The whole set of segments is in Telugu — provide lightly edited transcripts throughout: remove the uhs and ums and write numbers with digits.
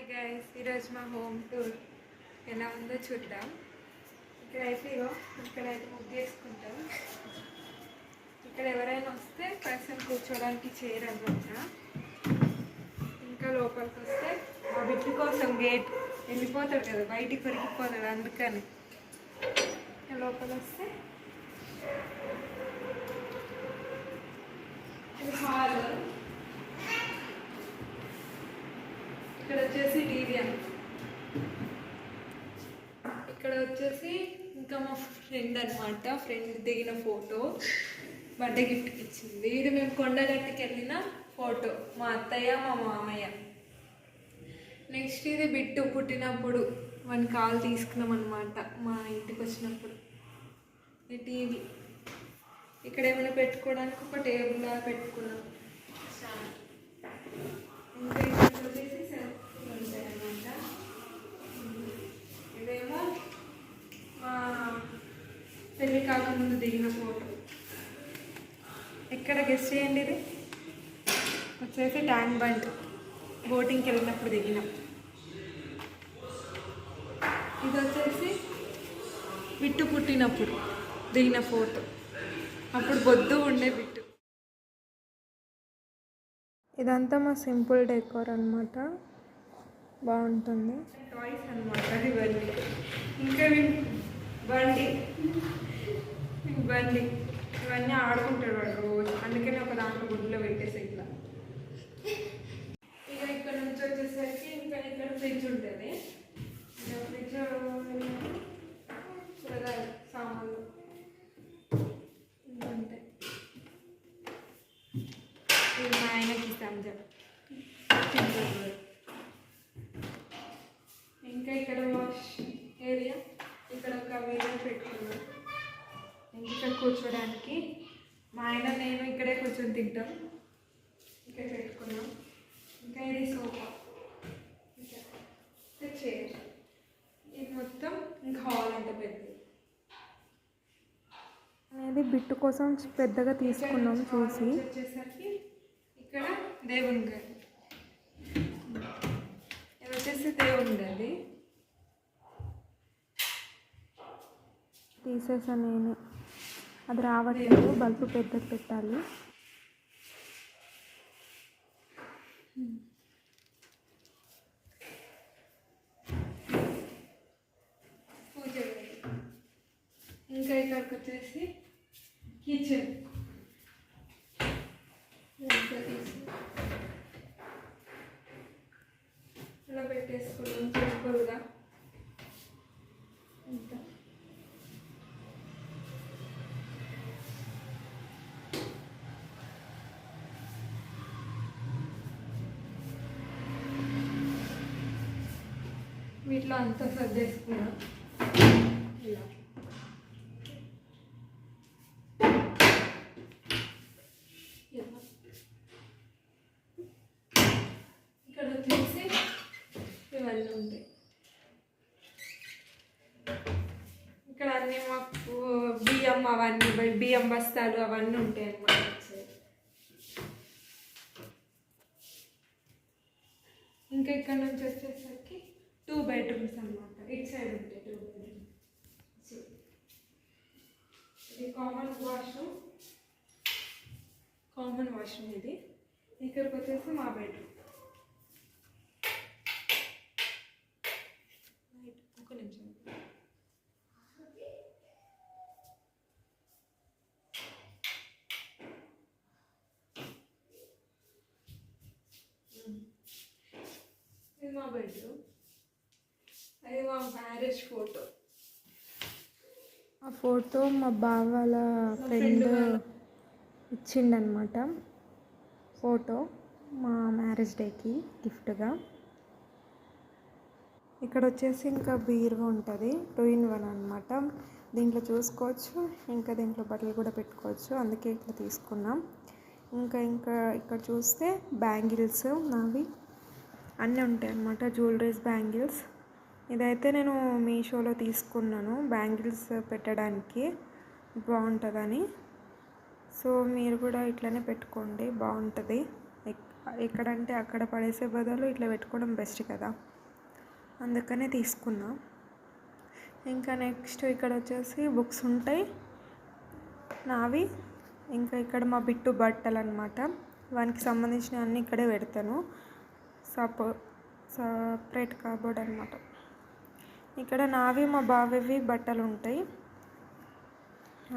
హాయ్ గైస్, ఈరోజు మా హోమ్ టూర్ ఎలా ఉందో చూద్దాం. ఇక్కడైతే ఇక్కడైతే ముగ్గు వేసుకుంటాం. ఇక్కడ ఎవరైనా వస్తే పర్సన్ కూర్చోడానికి చైర్ అనమాట. ఇంకా లోపలికి వస్తే మా బిడ్డ కోసం గేట్ వెళ్ళిపోతాడు కదా, బయటికి పెరిగిపోతాడు, అందుకని లోపల వస్తే హాల్. ఇక్కడ వచ్చేసి టీవీ అని, ఇక్కడ వచ్చేసి ఇంకా మా ఫ్రెండ్ అనమాట. ఫ్రెండ్ దిగిన ఫోటో బర్త్డే గిఫ్ట్కి ఇచ్చింది. ఇది మేము కొండగట్టుకి వెళ్ళిన ఫోటో, మా అత్తయ్య మా మామయ్య. నెక్స్ట్ ఇది బిట్టు పుట్టినప్పుడు వన్ కాల్ తీసుకున్నాం అనమాట మా ఇంటికి వచ్చినప్పుడు. ఈ టీవీ ఇక్కడ ఏమైనా పెట్టుకోవడానికి ఒక టేబుల్ పెట్టుకున్నాం. ఇంకా ఇక్కడ వచ్చేసి ఉంటాయన్నమాట. ఇదేమో మా పెళ్ళి కాకముందు దిగిన ఫోటో. ఎక్కడ గెస్ట్ చేయండి, ఇది వచ్చేసి ట్యాంక్ బండ్ బోటింగ్కి వెళ్ళినప్పుడు దిగినాం. ఇది వచ్చేసి బిట్టు పుట్టినప్పుడు దిగిన ఫోటో, అప్పుడు బొద్దు ఉండే బిట్టు. ఇదంతా మా సింపుల్ డెకోర్ అనమాట, బాగుంటుంది. టాయ్స్ అనమాట ఇవన్నీ. ఇంకా బండి బండి ఇవన్నీ ఆడుకుంటాడు వాడు రోజు, అందుకని ఒక దాంట్లో గుడ్లో పెట్టేసి ఇట్లా. ఇక ఇక్కడ నుంచి వచ్చేసరికి ఇంకా ఇక్కడ ఫ్రిడ్జ్ ఉంటుంది. ఫ్రిడ్జ్ కూరగాయలు సామాన్లు ఉంటాయి. ఇది మా ఆయనకి ఇస్తాం చెప్ప. ఇంకా ఇక్కడ వాష్ ఏరియా, ఇక్కడ ఒక వీడియో పెట్టుకున్నాం. ఇంకా కూర్చోడానికి మా ఆయన నేను ఇక్కడే కూర్చొని తింటాం. ఇక్కడ పెట్టుకున్నాం. ఇంకా ఇది సోఫా, ఇంకా చైర్. ఇది మొత్తం ఇంకా హాల్ అంత పెద్దది. అనేది బిట్టు కోసం పెద్దగా తీసుకున్నాం చూసి. వచ్చేసరికి ఇక్కడ దేవుని గది, ఇది వచ్చేసి దేవుని గది. తీసేసాను నేను, అది రావట్లేదు, బల్బు పెద్దది పెట్టాలి. పూజ గది. ఇంకా ఇక్కడికి వచ్చేసి కిచెన్. ఇలా పెట్టేసుకున్నాం సింపుల్గా. ఇంకా వీటిలో అంతా సర్దేసుకున్నాం ఇలా. ఇక్కడ వచ్చేసి ఇవన్నీ ఉంటాయి. ఇక్కడ అన్నీ మాకు బియ్యం అవన్నీ, బియ్యం బస్తాలు అవన్నీ ఉంటాయి అన్నమాట. ఇంకా ఇక్కడ నుంచి వచ్చేసరికి 2 బెడ్రూమ్స్ అన్నమాట. ఇటు సైడ్ ఉంటాయి 2 బెడ్రూమ్స్. ఇది కామన్ వాష్రూమ్ ఇది. ఇక్కడికి వచ్చేసి మా బెడ్రూమ్. ఒక నిమిషం. ఇది మా బెడ్రూమ్. అది మా మ్యారేజ్ ఫోటో. ఆ ఫోటో మా బావ వాళ్ళ ఫ్రెండ్ ఇచ్చిండనమాట. ఫోటో మా మ్యారేజ్ డేకి గిఫ్ట్గా. ఇక్కడ వచ్చేసి ఇంకా బీరువా ఉంటుంది, 2 in 1 అనమాట. దీంట్లో చూసుకోవచ్చు, ఇంకా దీంట్లో బట్టలు కూడా పెట్టుకోవచ్చు, అందుకే ఇట్లా తీసుకున్నాం. ఇంకా ఇక్కడ చూస్తే బ్యాంగిల్స్ నావి అన్నీ ఉంటాయి అన్నమాట, జ్యువెలరీస్, బ్యాంగిల్స్. ఇదైతే నేను మీషోలో తీసుకున్నాను బ్యాంగిల్స్ పెట్టడానికి, బాగుంటుందని. సో మీరు కూడా ఇట్లనే పెట్టుకోండి, బాగుంటుంది. ఎక్కడంటే అక్కడ పడేసే బదులు ఇట్లా పెట్టుకోవడం బెస్ట్ కదా, అందుకనే తీసుకున్నా. ఇంకా నెక్స్ట్ ఇక్కడ వచ్చేసి బుక్స్ ఉంటాయి నావి. ఇంకా ఇక్కడ మా బిట్టు బట్టలు అనమాట, వానికి సంబంధించిన అన్నీ ఇక్కడే పెడతాను. సపరేట్ కబోర్డ్ అనమాట. ఇక్కడ నావి మా బావవి బట్టలు ఉంటాయి,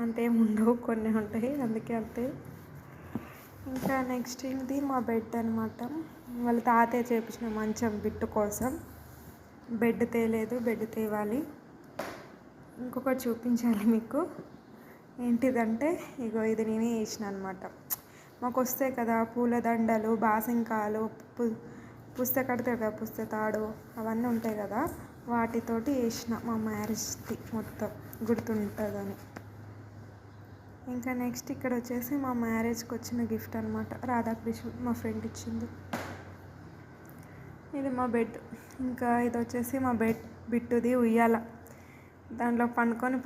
అంతేం ఉండవు, కొన్ని ఉంటాయి, అందుకే అంతే. ఇంకా నెక్స్ట్ ఇది మా బెడ్ అనమాట. వాళ్ళ తాతయ్య చేపించిన మంచం బిట్టు కోసం. బెడ్ తేలేదు, బెడ్ తేవాలి. ఇంకొకటి చూపించాలి మీకు, ఏంటిదంటే ఇగో ఇది నేనే వేసిన అనమాట. మాకు వస్తాయి కదా పూలదండలు, బాసింకాలు, పుస్తక కడతారు కదా, పుస్తతాడు, అవన్నీ ఉంటాయి కదా, వాటితోటి వేసిన మా మ్యారేజ్ది మొత్తం గుర్తుంటుందని. ఇంకా నెక్స్ట్ ఇక్కడ వచ్చేసి మా మ్యారేజ్కి వచ్చిన గిఫ్ట్ అనమాట, రాధాకృష్ణ మా ఫ్రెండ్ ఇచ్చింది. ఇది మా బెడ్. ఇంకా ఇది వచ్చేసి మా బిట్టుది ఉయ్యాల, దాంట్లో పండుకొని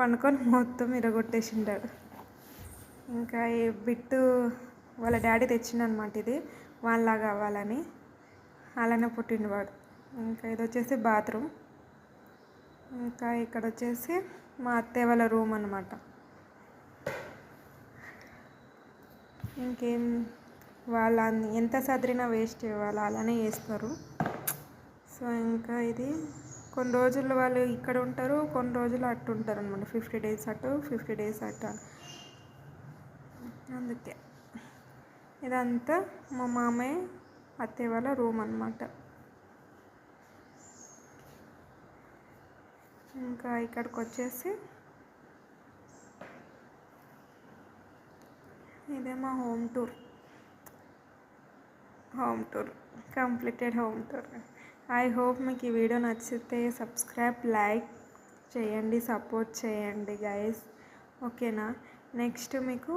మొత్తం ఇరగొట్టేసిండాడు. ఇంకా ఈ బిట్టు వాళ్ళ డాడీ తెచ్చిండనమాట, ఇది వాళ్ళలాగా కావాలని, అలానే పుట్టిండు వాడు. ఇంకా ఇది వచ్చేసి బాత్రూమ్. ఇంకా ఇక్కడ వచ్చేసి మా అత్తయ్య వాళ్ళ రూమ్ అనమాట. ఇంకేం, వాళ్ళ ఎంత సదిరినా వేస్ట్, వాళ్ళు అలానే చేస్తారు. సో ఇంకా ఇది కొన్ని రోజులు వాళ్ళు ఇక్కడ ఉంటారు, కొన్ని రోజులు అటు ఉంటారు అనమాట, 50 days అటు 50 days అటు. అందుకే ఇదంతా మా మామయ్య అత్తయ్య వాళ్ళ రూమ్ అనమాట. ఇంకా ఇక్కడికి వచ్చేసి ఇదే మా home tour, completed home tour. I hope మీకు ఈ వీడియో నచ్చితే సబ్స్క్రైబ్, లైక్ చేయండి, సపోర్ట్ చేయండి గైస్, ఓకేనా. నెక్స్ట్ మీకు